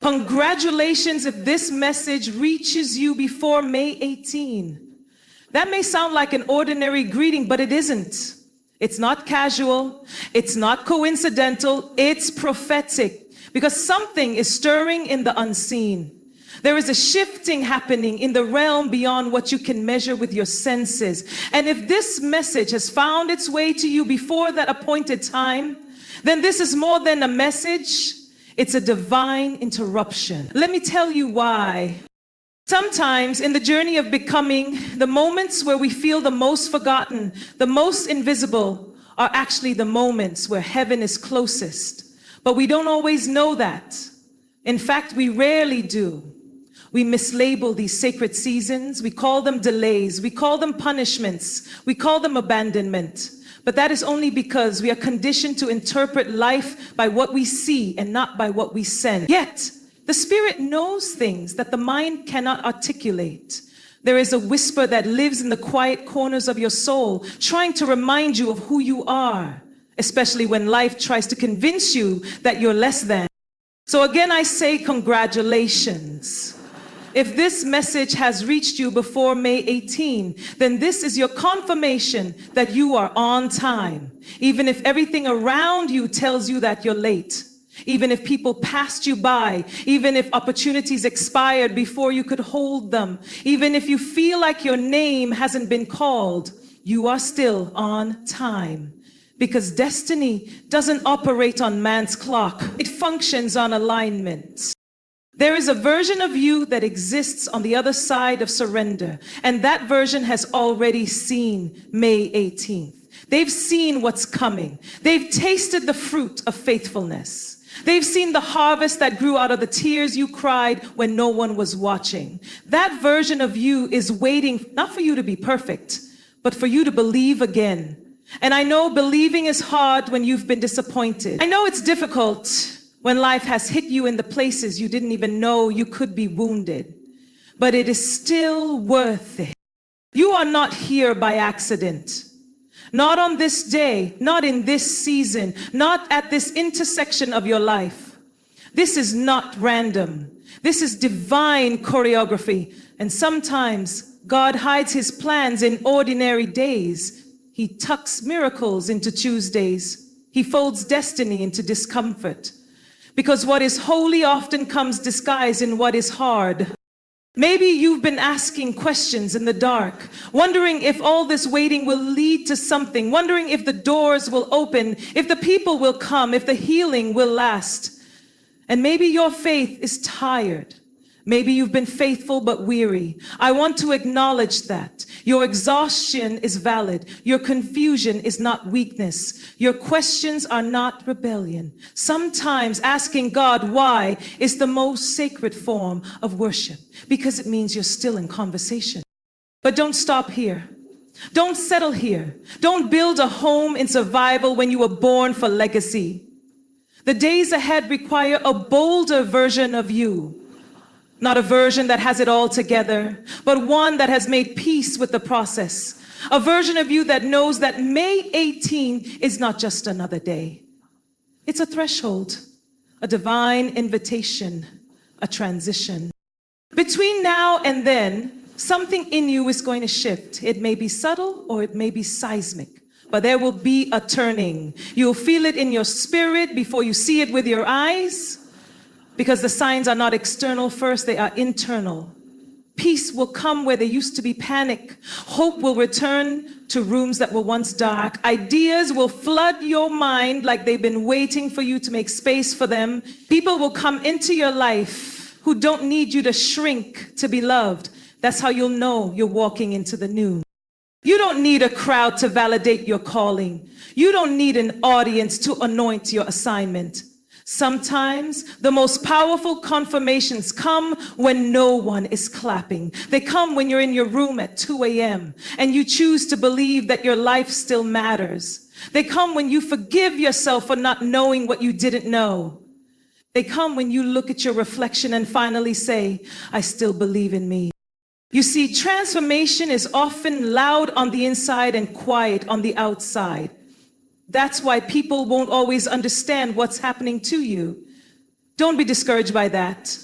Congratulations if this message reaches you before May 18. That may sound like an ordinary greeting, but it isn't. It's not casual. It's not coincidental. It's prophetic, because something is stirring in the unseen. There is a shifting happening in the realm beyond what you can measure with your senses. And if this message has found its way to you before that appointed time, then this is more than a message. It's a divine interruption. Let me tell you why. Sometimes in the journey of becoming, the moments where we feel the most forgotten, the most invisible, are actually the moments where heaven is closest. But we don't always know that. In fact, we rarely do. We mislabel these sacred seasons. We call them delays. We call them punishments. We call them abandonment. But that is only because we are conditioned to interpret life by what we see and not by what we sense. Yet, the Spirit knows things that the mind cannot articulate. There is a whisper that lives in the quiet corners of your soul, trying to remind you of who you are, especially when life tries to convince you that you're less than. So again, I say congratulations. If this message has reached you before May 18, then this is your confirmation that you are on time. Even if everything around you tells you that you're late, even if people passed you by, even if opportunities expired before you could hold them, even if you feel like your name hasn't been called, you are still on time. Because destiny doesn't operate on man's clock. It functions on alignment. There is a version of you that exists on the other side of surrender, and that version has already seen May 18th. They've seen what's coming. They've tasted the fruit of faithfulness. They've seen the harvest that grew out of the tears you cried when no one was watching. That version of you is waiting, not for you to be perfect, but for you to believe again. And I know believing is hard when you've been disappointed. I know it's difficult when life has hit you in the places you didn't even know you could be wounded. But it is still worth it. You are not here by accident. Not on this day, not in this season, not at this intersection of your life. This is not random. This is divine choreography. And sometimes God hides his plans in ordinary days. He tucks miracles into Tuesdays. He folds destiny into discomfort. Because what is holy often comes disguised in what is hard. Maybe you've been asking questions in the dark, wondering if all this waiting will lead to something, wondering if the doors will open, if the people will come, if the healing will last. And maybe your faith is tired. Maybe you've been faithful but weary. I want to acknowledge that. Your exhaustion is valid. Your confusion is not weakness. Your questions are not rebellion. Sometimes asking God why is the most sacred form of worship, because it means you're still in conversation. But don't stop here. Don't settle here. Don't build a home in survival when you were born for legacy. The days ahead require a bolder version of you. Not a version that has it all together, but one that has made peace with the process. A version of you that knows that May 18 is not just another day. It's a threshold, a divine invitation, a transition. Between now and then, something in you is going to shift. It may be subtle or it may be seismic, but there will be a turning. You'll feel it in your spirit before you see it with your eyes. Because the signs are not external first, they are internal. Peace will come where there used to be panic. Hope will return to rooms that were once dark. Ideas will flood your mind like they've been waiting for you to make space for them. People will come into your life who don't need you to shrink to be loved. That's how you'll know you're walking into the new. You don't need a crowd to validate your calling. You don't need an audience to anoint your assignment. Sometimes the most powerful confirmations come when no one is clapping. They come when you're in your room at 2 a.m. and you choose to believe that your life still matters. They come when you forgive yourself for not knowing what you didn't know. They come when you look at your reflection and finally say, I still believe in me. You see, transformation is often loud on the inside and quiet on the outside. That's why people won't always understand what's happening to you. Don't be discouraged by that.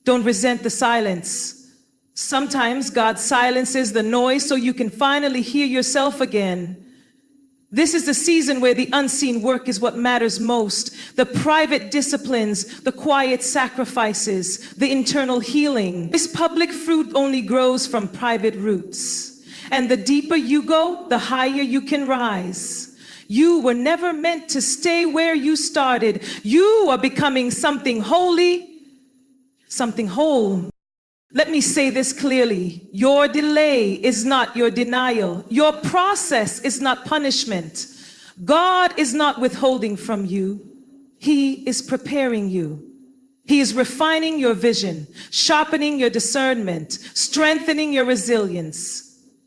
Don't resent the silence. Sometimes God silences the noise so you can finally hear yourself again. This is the season where the unseen work is what matters most. The private disciplines, the quiet sacrifices, the internal healing. This public fruit only grows from private roots. And the deeper you go, the higher you can rise. You were never meant to stay where you started. You are becoming something holy, something whole. Let me say this clearly. Your delay is not your denial. Your process is not punishment. God is not withholding from you. He is preparing you. He is refining your vision, sharpening your discernment, strengthening your resilience.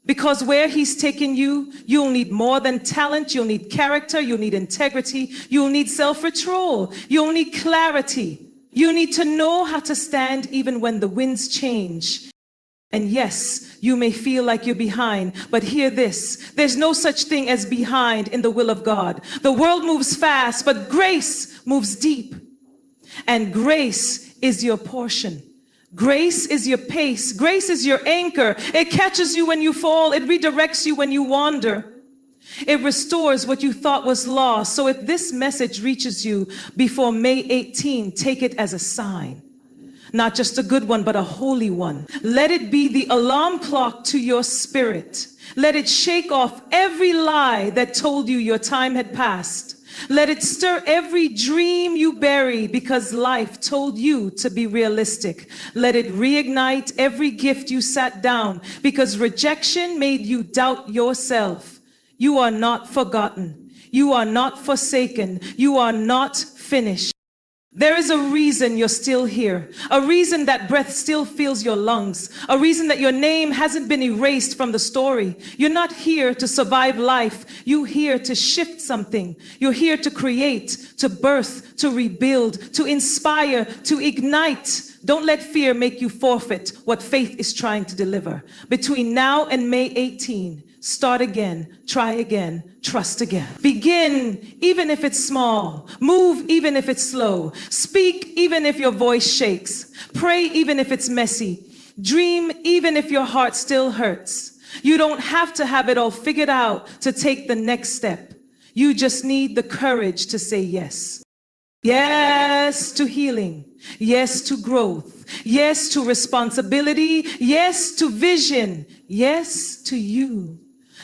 Because where He's taken you, you'll need more than talent. You'll need character. You'll need integrity. You'll need self-control. You'll need clarity. You need to know how to stand even when the winds change. And yes, you may feel like you're behind, but hear this. There's no such thing as behind in the will of God. The world moves fast, but grace moves deep. And grace is your portion. Grace is your pace. Grace is your anchor. It catches you when you fall. It redirects you when you wander. It restores what you thought was lost. So if this message reaches you before May 18, take it as a sign. Not just a good one, but a holy one. Let it be the alarm clock to your spirit. Let it shake off every lie that told you your time had passed. Let it stir every dream you buried because life told you to be realistic. Let it reignite every gift you sat down because rejection made you doubt yourself. You are not forgotten. You are not forsaken. You are not finished. There is a reason you're still here, a reason that breath still fills your lungs, a reason that your name hasn't been erased from the story. You're not here to survive life. You're here to shift something. You're here to create, to birth, to rebuild, to inspire, to ignite. Don't let fear make you forfeit what faith is trying to deliver. Between now and May 18, start again, try again, trust again. Begin even if it's small. Move even if it's slow. Speak even if your voice shakes. Pray even if it's messy. Dream even if your heart still hurts. You don't have to have it all figured out to take the next step. You just need the courage to say yes. Yes to healing. Yes to growth. Yes to responsibility. Yes to vision. Yes to you.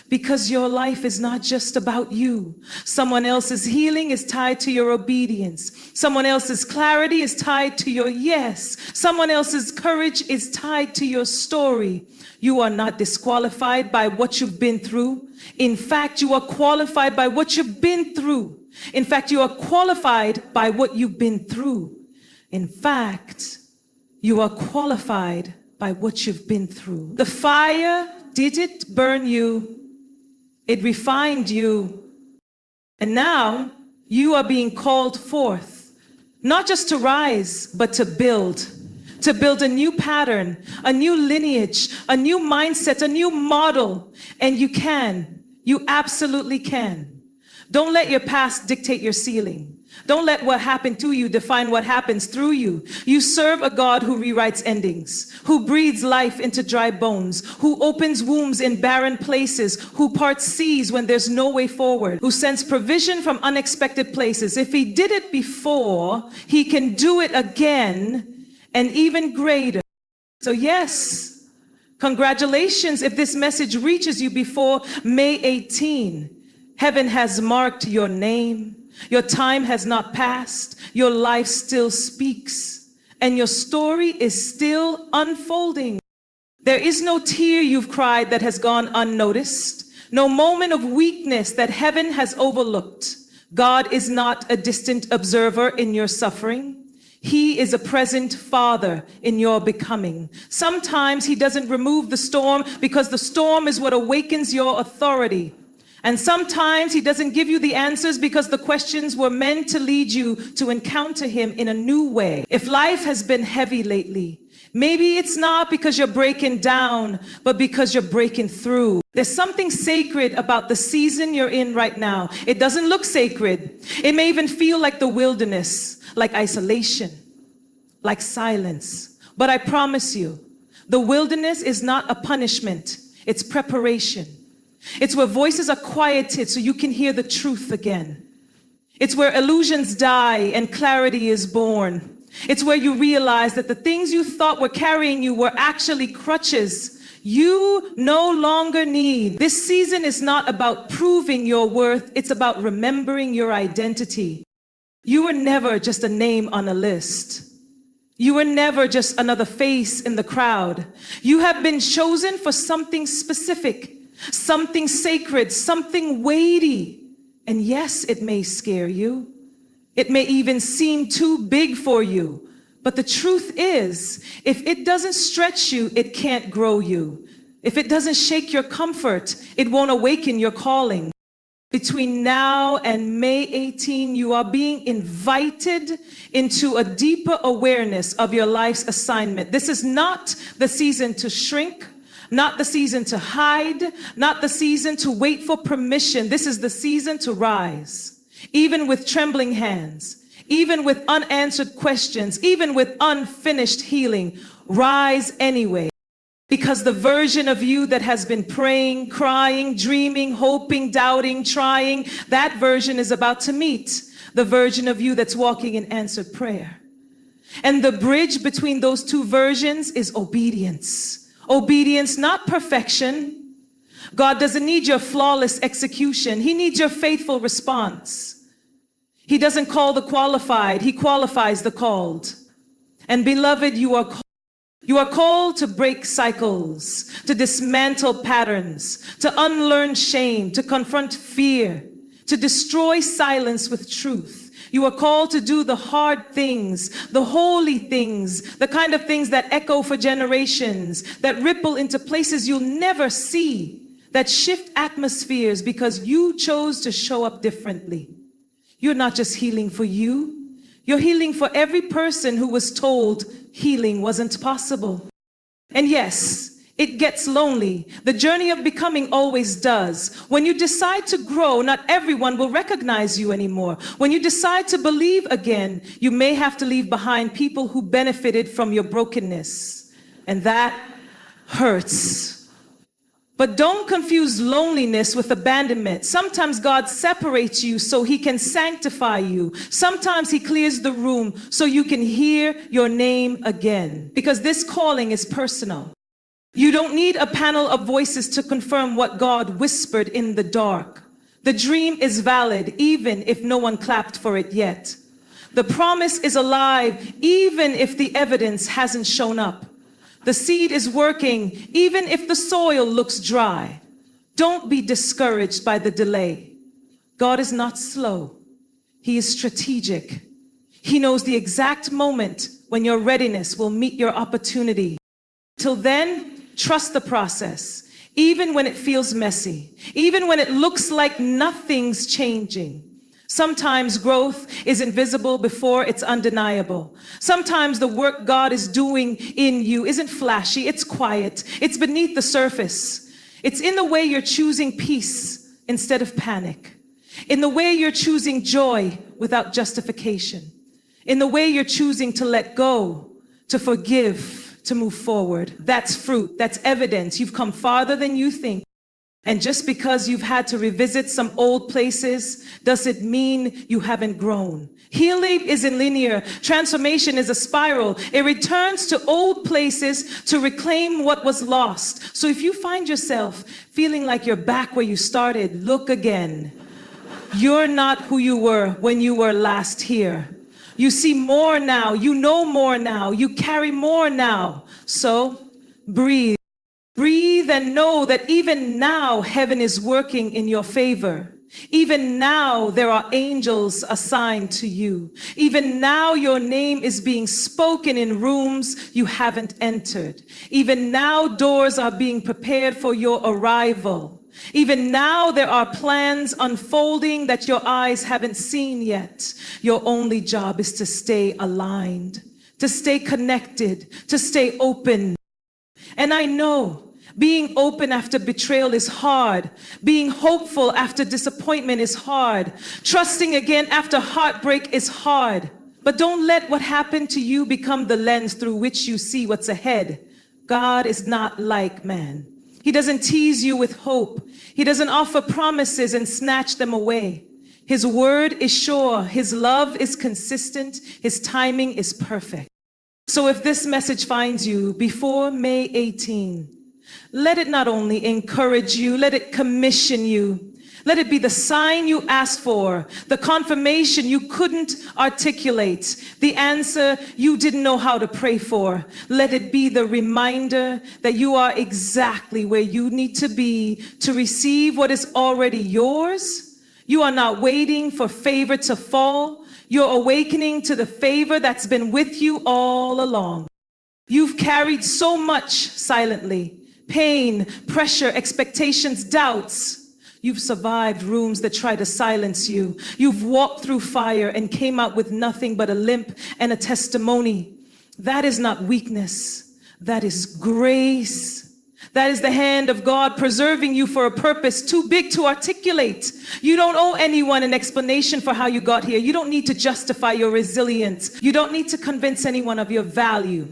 Because your life is not just about you. Someone else's healing is tied to your obedience. Someone else's clarity is tied to your yes. Someone else's courage is tied to your story. You are not disqualified by what you've been through. In fact, you are qualified by what you've been through. In fact, you are qualified by what you've been through. In fact, you are qualified by what you've been through. The fire didn't burn you. It refined you. And now you are being called forth, not just to rise, but to build a new pattern, a new lineage, a new mindset, a new model. And you absolutely can. Don't let your past dictate your ceiling. Don't let what happened to you define what happens through you. You serve a God who rewrites endings, who breathes life into dry bones, who opens wombs in barren places, who parts seas when there's no way forward, who sends provision from unexpected places. If He did it before, He can do it again and even greater. So yes, congratulations if this message reaches you before May 18. Heaven has marked your name. Your time has not passed. Your life still speaks. And your story is still unfolding. There is no tear you've cried that has gone unnoticed. No moment of weakness that heaven has overlooked. God is not a distant observer in your suffering. He is a present Father in your becoming. Sometimes He doesn't remove the storm because the storm is what awakens your authority. And sometimes he doesn't give you the answers because the questions were meant to lead you to encounter him in a new way. If life has been heavy lately, maybe it's not because you're breaking down, but because you're breaking through. There's something sacred about the season you're in right now. It doesn't look sacred. It may even feel like the wilderness, like isolation, like silence. But I promise you, the wilderness is not a punishment. It's preparation. It's where voices are quieted so you can hear the truth again. It's where illusions die and clarity is born. It's where you realize that the things you thought were carrying you were actually crutches you no longer need. This season is not about proving your worth. It's about remembering your identity. You were never just a name on a list. You were never just another face in the crowd. You have been chosen for something specific, something sacred, something weighty. And yes, it may scare you. It may even seem too big for you. But the truth is, if it doesn't stretch you, it can't grow you. If it doesn't shake your comfort, it won't awaken your calling. Between now and May 18, you are being invited into a deeper awareness of your life's assignment. This is not the season to shrink, not the season to hide, not the season to wait for permission. This is the season to rise, even with trembling hands, even with unanswered questions, even with unfinished healing. Rise anyway. Because the version of you that has been praying, crying, dreaming, hoping, doubting, trying, that version is about to meet the version of you that's walking in answered prayer. And the bridge between those two versions is obedience. Obedience, not perfection. God doesn't need your flawless execution. He needs your faithful response. He doesn't call the qualified. He qualifies the called. And beloved, you are called. You are called to break cycles, to dismantle patterns, to unlearn shame, to confront fear, to destroy silence with truth. You are called to do the hard things, the holy things, the kind of things that echo for generations, that ripple into places you'll never see, that shift atmospheres because you chose to show up differently. You're not just healing for you. You're healing for every person who was told healing wasn't possible. And yes, it gets lonely. The journey of becoming always does. When you decide to grow, not everyone will recognize you anymore. When you decide to believe again, you may have to leave behind people who benefited from your brokenness. And that hurts. But don't confuse loneliness with abandonment. Sometimes God separates you so he can sanctify you. Sometimes he clears the room so you can hear your name again. Because this calling is personal. You don't need a panel of voices to confirm what God whispered in the dark. The dream is valid even if no one clapped for it yet. The promise is alive even if the evidence hasn't shown up. The seed is working, even if the soil looks dry. Don't be discouraged by the delay. God is not slow. He is strategic. He knows the exact moment when your readiness will meet your opportunity. Till then, trust the process, even when it feels messy, even when it looks like nothing's changing. Sometimes growth is invisible before it's undeniable. Sometimes the work God is doing in you isn't flashy, it's quiet, it's beneath the surface. It's in the way you're choosing peace instead of panic, in the way you're choosing joy without justification, in the way you're choosing to let go, to forgive, to move forward. That's fruit, that's evidence. You've come farther than you think. And just because you've had to revisit some old places, does it mean you haven't grown? Healing isn't linear. Transformation is a spiral. It returns to old places to reclaim what was lost. So if you find yourself feeling like you're back where you started, look again. You're not who you were when you were last here. You see more now. You know more now. You carry more now. So breathe. Breathe and know that even now heaven is working in your favor. Even now there are angels assigned to you. Even now your name is being spoken in rooms you haven't entered. Even now doors are being prepared for your arrival. Even now, there are plans unfolding that your eyes haven't seen yet. Your only job is to stay aligned, to stay connected, to stay open. And I know being open after betrayal is hard. Being hopeful after disappointment is hard. Trusting again after heartbreak is hard. But don't let what happened to you become the lens through which you see what's ahead. God is not like man. He doesn't tease you with hope. He doesn't offer promises and snatch them away. His word is sure. His love is consistent. His timing is perfect. So if this message finds you before May 18, let it not only encourage you, let it commission you. Let it be the sign you asked for, the confirmation you couldn't articulate, the answer you didn't know how to pray for. Let it be the reminder that you are exactly where you need to be to receive what is already yours. You are not waiting for favor to fall. You're awakening to the favor that's been with you all along. You've carried so much silently: pain, pressure, expectations, doubts. You've survived rooms that try to silence you. You've walked through fire and came out with nothing but a limp and a testimony. That is not weakness. That is grace. That is the hand of God preserving you for a purpose too big to articulate. You don't owe anyone an explanation for how you got here. You don't need to justify your resilience. You don't need to convince anyone of your value.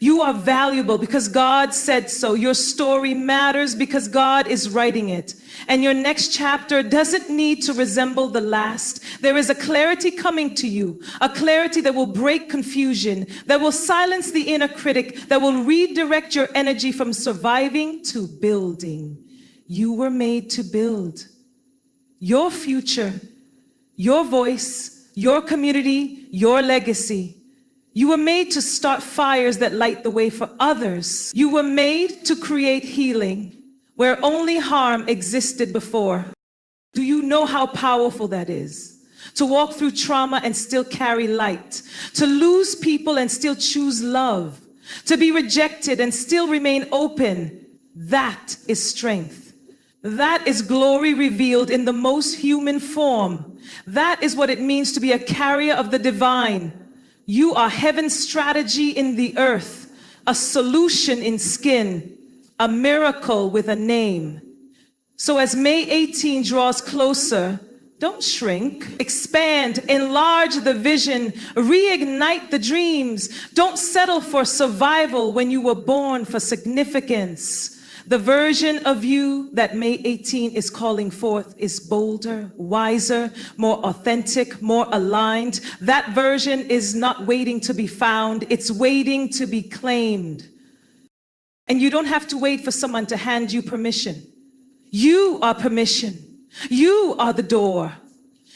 You are valuable because God said so. Your story matters because God is writing it. And your next chapter doesn't need to resemble the last. There is a clarity coming to you, a clarity that will break confusion, that will silence the inner critic, that will redirect your energy from surviving to building. You were made to build your future, your voice, your community, your legacy. You were made to start fires that light the way for others. You were made to create healing where only harm existed before. Do you know how powerful that is? To walk through trauma and still carry light. To lose people and still choose love. To be rejected and still remain open. That is strength. That is glory revealed in the most human form. That is what it means to be a carrier of the divine. You are heaven's strategy in the earth, a solution in skin, a miracle with a name. So as May 18 draws closer, don't shrink. Expand, enlarge the vision, reignite the dreams. Don't settle for survival when you were born for significance. The version of you that May 18 is calling forth is bolder, wiser, more authentic, more aligned. That version is not waiting to be found, it's waiting to be claimed. And you don't have to wait for someone to hand you permission. You are permission. You are the door.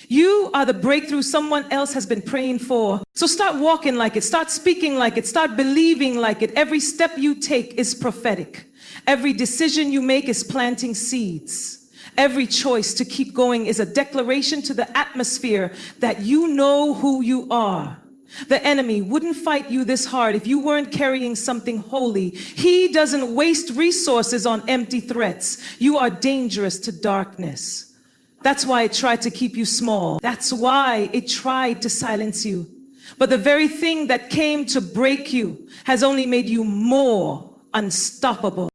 You are the breakthrough someone else has been praying for. So start walking like it, start speaking like it, start believing like it. Every step you take is prophetic. Every decision you make is planting seeds. Every choice to keep going is a declaration to the atmosphere that you know who you are. The enemy wouldn't fight you this hard if you weren't carrying something holy. He doesn't waste resources on empty threats. You are dangerous to darkness. That's why it tried to keep you small. That's why it tried to silence you. But the very thing that came to break you has only made you more unstoppable.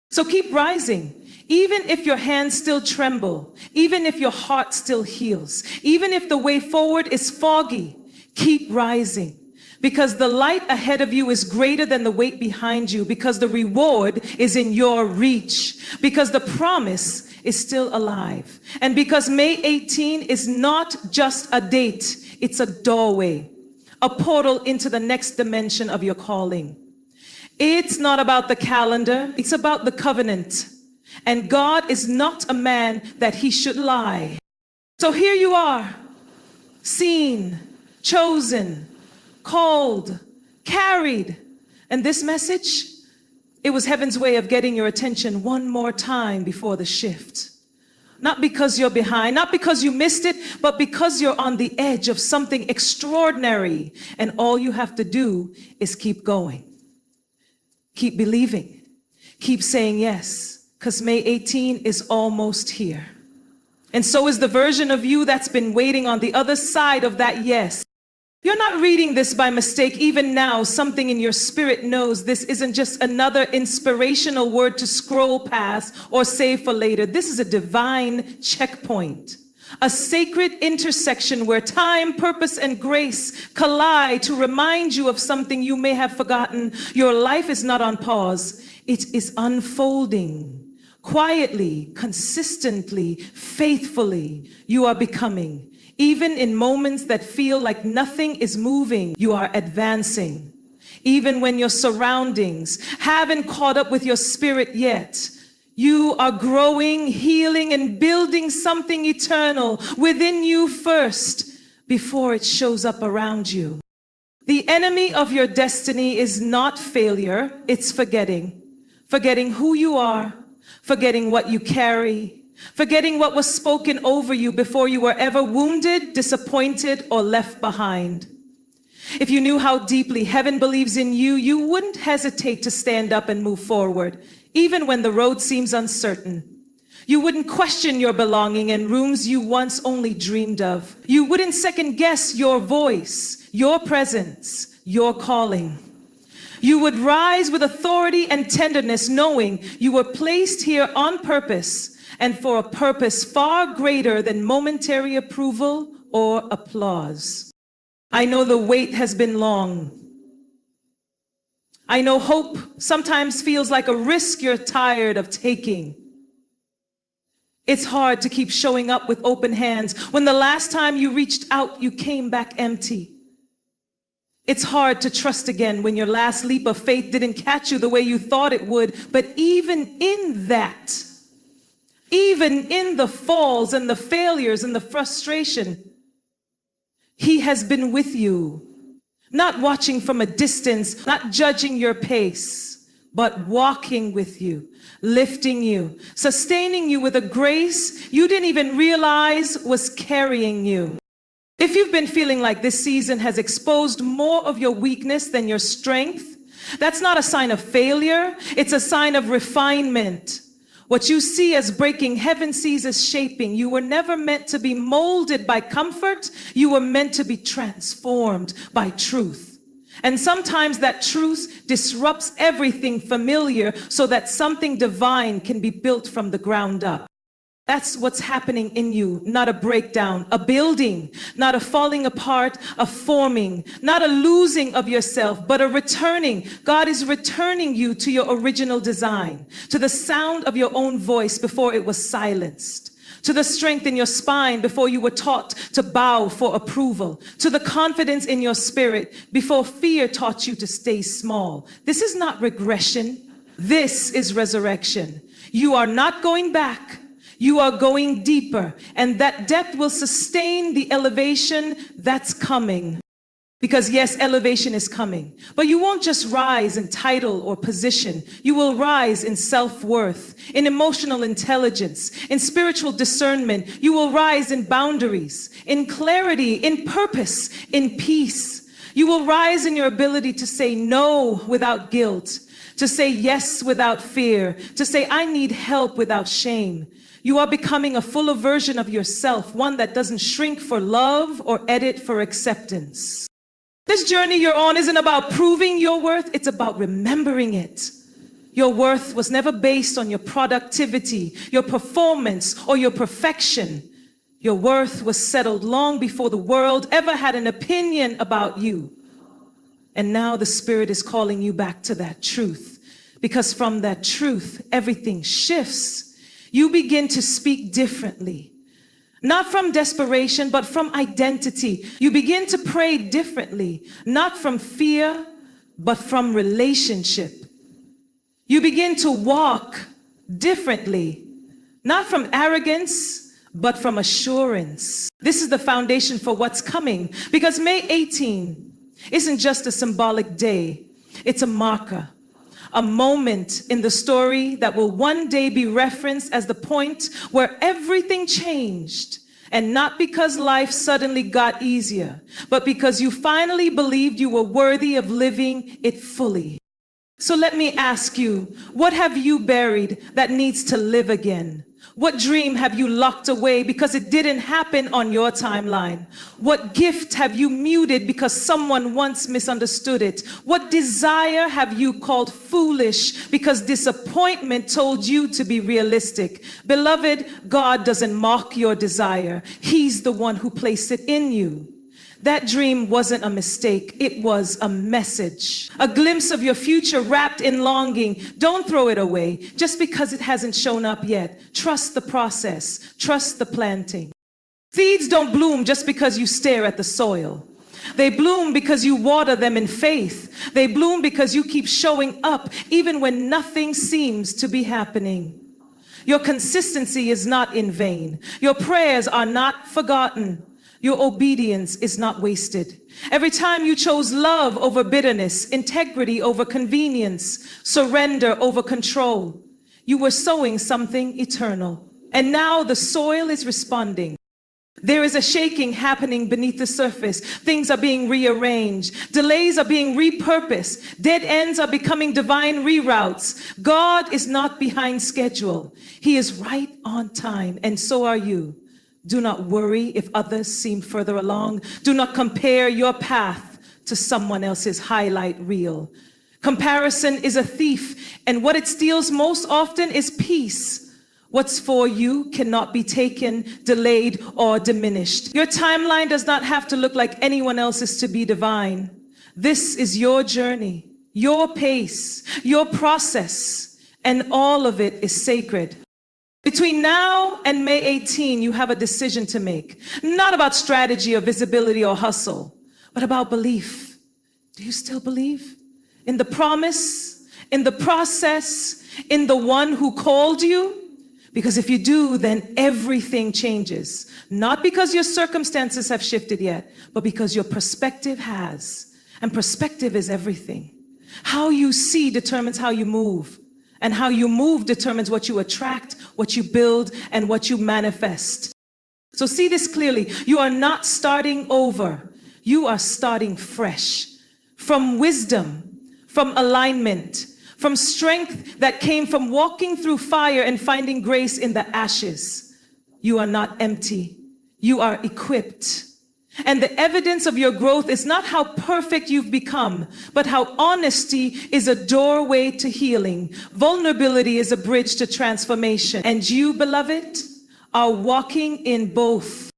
So keep rising, even if your hands still tremble, even if your heart still heals, even if the way forward is foggy, keep rising. Because the light ahead of you is greater than the weight behind you, because the reward is in your reach, because the promise is still alive. And because May 18 is not just a date, it's a doorway, a portal into the next dimension of your calling. It's not about the calendar, it's about the covenant. And God is not a man that he should lie. So here you are, seen, chosen, called, carried. And this message, it was heaven's way of getting your attention one more time before the shift. Not because you're behind, not because you missed it, but because you're on the edge of something extraordinary. And all you have to do is keep going. Keep believing. Keep saying yes. because May 18 is almost here. And so is the version of you that's been waiting on the other side of that yes. You're not reading this by mistake. Even now, something in your spirit knows this isn't just another inspirational word to scroll past or save for later. This is a divine checkpoint, a sacred intersection where time, purpose, and grace collide to remind you of something you may have forgotten. Your life is not on pause. It is unfolding. Quietly, consistently, faithfully, you are becoming. Even in moments that feel like nothing is moving, you are advancing. Even when your surroundings haven't caught up with your spirit yet, you are growing, healing, and building something eternal within you first before it shows up around you. The enemy of your destiny is not failure, it's forgetting. Forgetting who you are, forgetting what you carry, forgetting what was spoken over you before you were ever wounded, disappointed, or left behind. If you knew how deeply heaven believes in you, you wouldn't hesitate to stand up and move forward, even when the road seems uncertain. You wouldn't question your belonging in rooms you once only dreamed of. You wouldn't second guess your voice, your presence, your calling. You would rise with authority and tenderness, knowing you were placed here on purpose and for a purpose far greater than momentary approval or applause. I know the wait has been long. I know hope sometimes feels like a risk you're tired of taking. It's hard to keep showing up with open hands when the last time you reached out, you came back empty. It's hard to trust again when your last leap of faith didn't catch you the way you thought it would. But even in that, even in the falls and the failures and the frustration, He has been with you, not watching from a distance, not judging your pace, but walking with you, lifting you, sustaining you with a grace you didn't even realize was carrying you. If you've been feeling like this season has exposed more of your weakness than your strength, that's not a sign of failure, it's a sign of refinement. What you see as breaking, heaven sees as shaping. You were never meant to be molded by comfort, you were meant to be transformed by truth. And sometimes that truth disrupts everything familiar so that something divine can be built from the ground up. That's what's happening in you, not a breakdown, a building, not a falling apart, a forming, not a losing of yourself, but a returning. God is returning you to your original design, to the sound of your own voice before it was silenced, to the strength in your spine before you were taught to bow for approval, to the confidence in your spirit before fear taught you to stay small. This is not regression. This is resurrection. You are not going back. You are going deeper, and that depth will sustain the elevation that's coming. Because yes, elevation is coming, but you won't just rise in title or position. You will rise in self-worth, in emotional intelligence, in spiritual discernment. You will rise in boundaries, in clarity, in purpose, in peace. You will rise in your ability to say no without guilt, to say yes without fear, to say I need help without shame. You are becoming a fuller version of yourself, one that doesn't shrink for love or edit for acceptance. This journey you're on isn't about proving your worth, it's about remembering it. Your worth was never based on your productivity, your performance, or your perfection. Your worth was settled long before the world ever had an opinion about you. And now the Spirit is calling you back to that truth, because from that truth, everything shifts. You begin to speak differently, not from desperation, but from identity. You begin to pray differently, not from fear, but from relationship. You begin to walk differently, not from arrogance, but from assurance. This is the foundation for what's coming, because May 18 isn't just a symbolic day, it's a marker. A moment in the story that will one day be referenced as the point where everything changed. And not because life suddenly got easier, but because you finally believed you were worthy of living it fully. So let me ask you, what have you buried that needs to live again? What dream have you locked away because it didn't happen on your timeline? What gift have you muted because someone once misunderstood it? What desire have you called foolish because disappointment told you to be realistic? Beloved, God doesn't mock your desire. He's the one who placed it in you. That dream wasn't a mistake, it was a message. A glimpse of your future wrapped in longing. Don't throw it away just because it hasn't shown up yet. Trust the process, trust the planting. Seeds don't bloom just because you stare at the soil. They bloom because you water them in faith. They bloom because you keep showing up even when nothing seems to be happening. Your consistency is not in vain. Your prayers are not forgotten. Your obedience is not wasted. Every time you chose love over bitterness, integrity over convenience, surrender over control, you were sowing something eternal. And now the soil is responding. There is a shaking happening beneath the surface. Things are being rearranged. Delays are being repurposed. Dead ends are becoming divine reroutes. God is not behind schedule. He is right on time, and so are you. Do not worry if others seem further along. Do not compare your path to someone else's highlight reel. Comparison is a thief, and what it steals most often is peace. What's for you cannot be taken, delayed, or diminished. Your timeline does not have to look like anyone else's to be divine. This is your journey, your pace, your process, and all of it is sacred. Between now and May 18, you have a decision to make, not about strategy or visibility or hustle, but about belief. Do you still believe in the promise, in the process, in the one who called you? Because if you do, then everything changes. Not because your circumstances have shifted yet, but because your perspective has. And perspective is everything. How you see determines how you move. And how you move determines what you attract, what you build, and what you manifest. So see this clearly. You are not starting over. You are starting fresh. From wisdom, from alignment, from strength that came from walking through fire and finding grace in the ashes. You are not empty. You are equipped. And the evidence of your growth is not how perfect you've become, but how honesty is a doorway to healing. Vulnerability is a bridge to transformation. And you, beloved, are walking in both.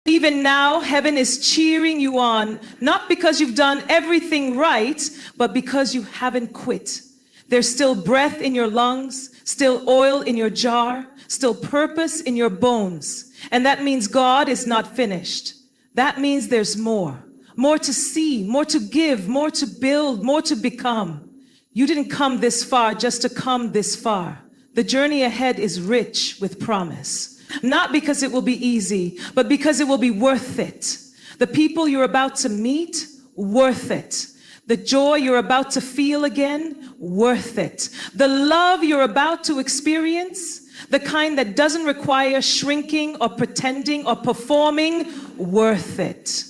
Even now, heaven is cheering you on, not because you've done everything right, but because you haven't quit. There's still breath in your lungs, still oil in your jar, still purpose in your bones. And that means God is not finished. That means there's more to see, more to give, more to build, more to become. You didn't come this far just to come this far. The journey ahead is rich with promise. Not because it will be easy, but because it will be worth it. The people you're about to meet, worth it. The joy you're about to feel again, worth it. The love you're about to experience, the kind that doesn't require shrinking or pretending or performing, worth it.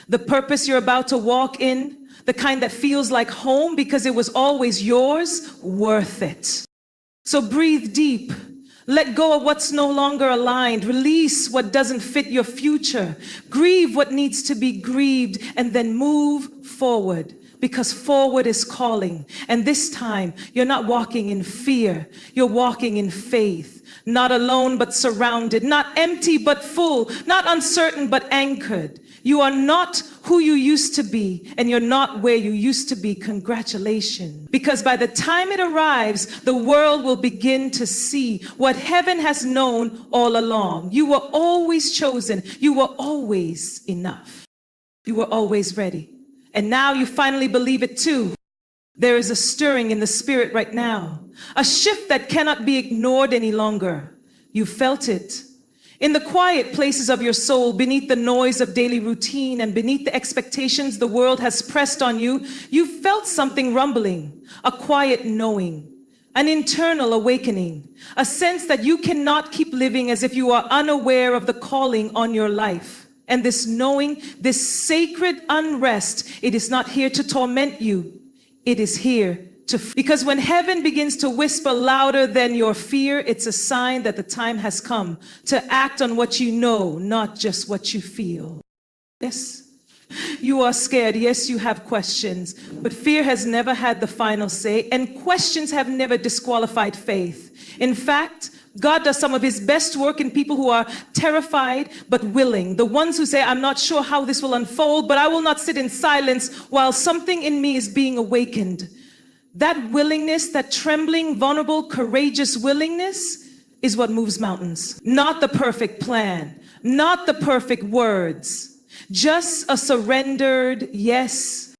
The purpose you're about to walk in, the kind that feels like home because it was always yours, worth it. So breathe deep. Let go of what's no longer aligned. Release what doesn't fit your future. Grieve what needs to be grieved, and then move forward. Because forward is calling. And this time, you're not walking in fear. You're walking in faith. Not alone, but surrounded. Not empty, but full. Not uncertain, but anchored. You are not who you used to be, and you're not where you used to be. Congratulations. Because by the time it arrives, the world will begin to see what heaven has known all along. You were always chosen. You were always enough. You were always ready. And now you finally believe it too. There is a stirring in the spirit right now, a shift that cannot be ignored any longer. You felt it. In the quiet places of your soul, beneath the noise of daily routine and beneath the expectations the world has pressed on you, you felt something rumbling, a quiet knowing, an internal awakening, a sense that you cannot keep living as if you are unaware of the calling on your life. And this knowing, this sacred unrest, it is not here to torment you. It is here Because when heaven begins to whisper louder than your fear, it's a sign that the time has come to act on what you know, not just what you feel. Yes, you are scared. Yes, you have questions, but fear has never had the final say, and questions have never disqualified faith. In fact, God does some of his best work in people who are terrified but willing. The ones who say, I'm not sure how this will unfold, but I will not sit in silence while something in me is being awakened. That willingness, that trembling, vulnerable, courageous willingness is what moves mountains. Not the perfect plan, not the perfect words, just a surrendered yes.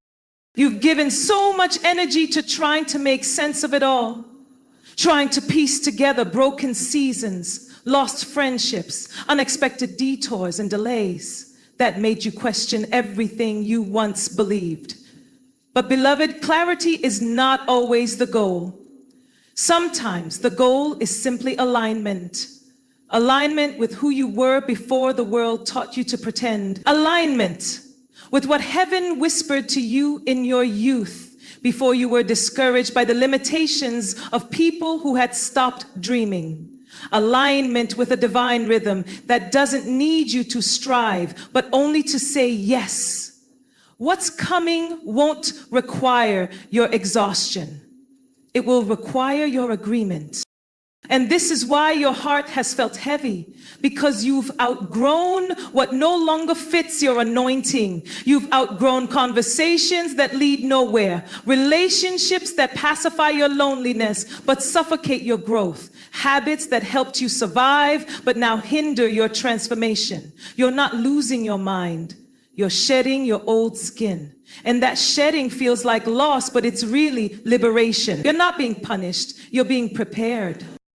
You've given so much energy to trying to make sense of it all, trying to piece together broken seasons, lost friendships, unexpected detours and delays that made you question everything you once believed. But beloved, clarity is not always the goal. Sometimes the goal is simply alignment. Alignment with who you were before the world taught you to pretend. Alignment with what heaven whispered to you in your youth before you were discouraged by the limitations of people who had stopped dreaming. Alignment with a divine rhythm that doesn't need you to strive, but only to say yes. What's coming won't require your exhaustion. It will require your agreement. And this is why your heart has felt heavy, because you've outgrown what no longer fits your anointing. You've outgrown conversations that lead nowhere, relationships that pacify your loneliness but suffocate your growth, habits that helped you survive but now hinder your transformation. You're not losing your mind. You're shedding your old skin. And that shedding feels like loss, but it's really liberation. You're not being punished. You're being prepared.